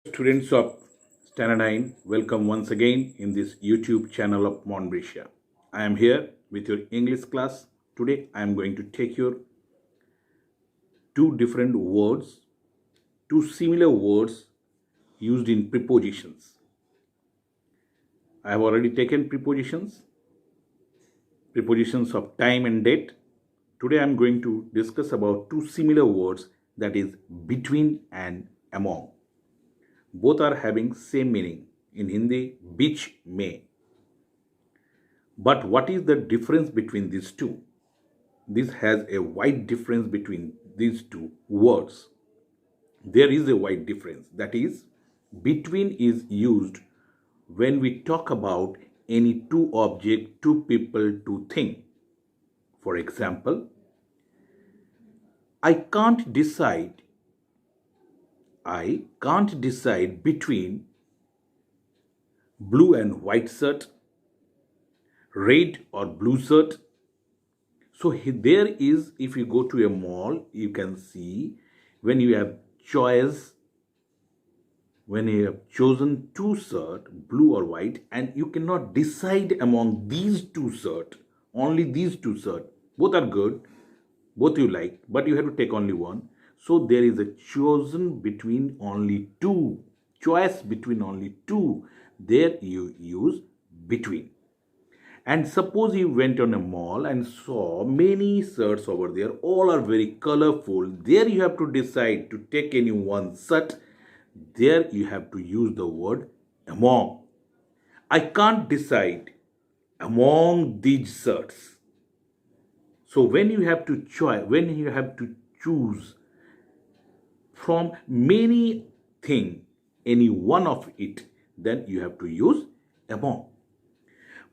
Students of Std-9, welcome once again in this YouTube channel of Montbretia. I am here with your English class. Today I am going to take your two different words, two similar words used in prepositions. I have already taken prepositions of time and date. Today I am going to discuss about two similar words, that is between and among. Both are having same meaning. In Hindi, beach mein. But what is the difference between these two? This has a wide difference between these two words. There is a wide difference. That is, between is used when we talk about any two object, two people, two thing. For example, I can't decide between blue and white shirt, red or blue shirt. So there is, if you go to a mall, you can see when you have chosen two shirts, blue or white, and you cannot decide among these two shirts, only these two shirts. Both are good, both you like, but you have to take only one. So there is a choice between only two. There you use between. And suppose you went on a mall and saw many shirts over there. All are very colorful. There you have to decide to take any one shirt. There you have to use the word among. I can't decide among these shirts. So when you have to choose from many things, any one of it, then you have to use among.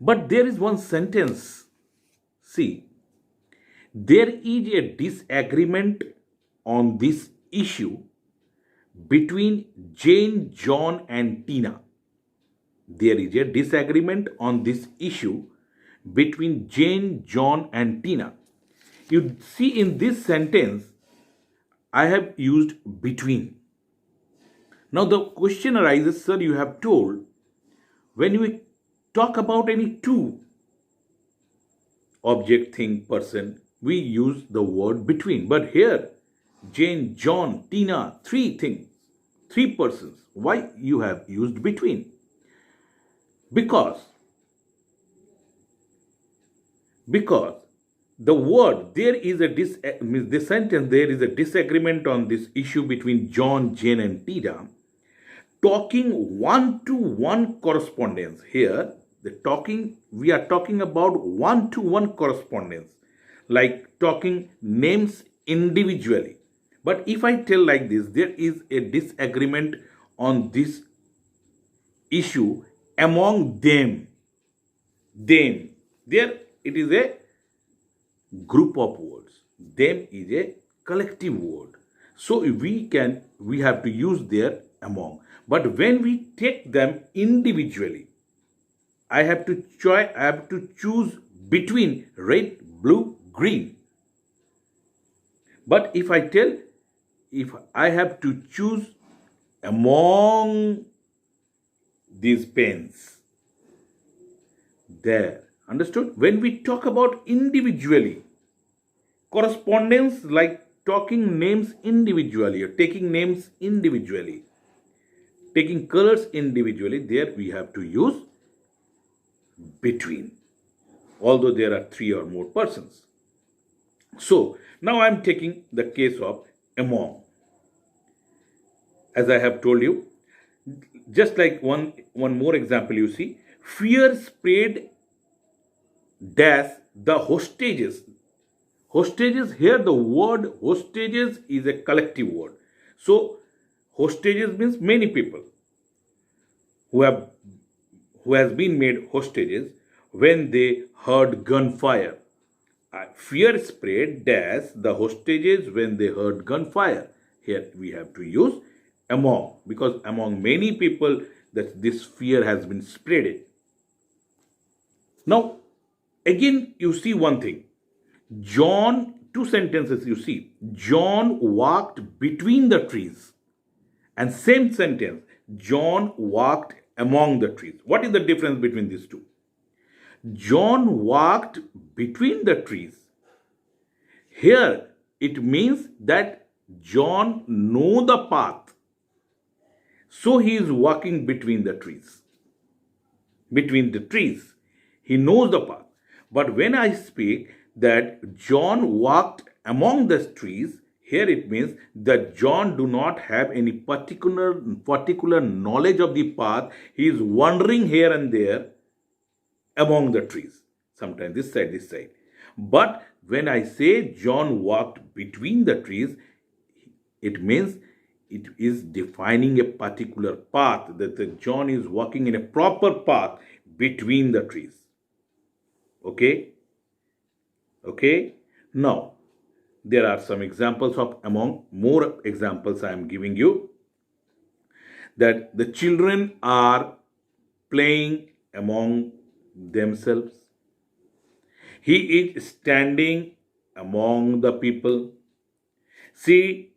But there is one sentence. See, there is a disagreement on this issue between Jane, John and Tina. There is a disagreement on this issue between Jane, John and Tina. You see in this sentence, I have used between. Now the question arises, sir, you have told when we talk about any two object, thing, person, we use the word between. But here, Jane, John, Tina, three things, three persons. Why you have used between? Because the word, there is the sentence, there is a disagreement on this issue between John, Jane and Tina. Talking one-to-one correspondence. Here, we are talking about one-to-one correspondence, like talking names individually. But if I tell like this, there is a disagreement on this issue among them. There it is a group of words. Them is a collective word. So we have to use their among. But when we take them individually, I have to choose between red, blue, green. But if I have to choose among these pens, there. Understood? When we talk about individually, correspondence like talking names individually or taking names individually, taking colors individually, there we have to use between, although there are three or more persons. So now I am taking the case of among. As I have told you, just like one more example, you see, fear spread dash the hostages. Hostages, here the word hostages is a collective word. So hostages means many people who has been made hostages when they heard gunfire. Fear spread dash the hostages when they heard gunfire. Here we have to use among, because among many people that this fear has been spreaded. Now again you see one thing. John, two sentences you see. John walked between the trees. And same sentence, John walked among the trees. What is the difference between these two? John walked between the trees. Here it means that John know the path. So he is walking between the trees. Between the trees. He knows the path. But when I speak that John walked among the trees, here it means that John do not have any particular knowledge of the path. He is wandering here and there among the trees. Sometimes this side, this side. But when I say John walked between the trees, it means it is defining a particular path, that the John is walking in a proper path between the trees. Okay? Okay? Now, there are some examples of among more examples I am giving you, that the children are playing among themselves. He is standing among the people. She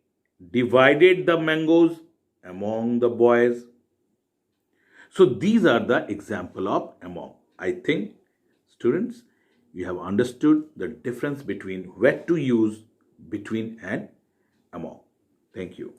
divided the mangoes among the boys. So these are the example of among. I think, students, you have understood the difference between where to use between and among. Thank you.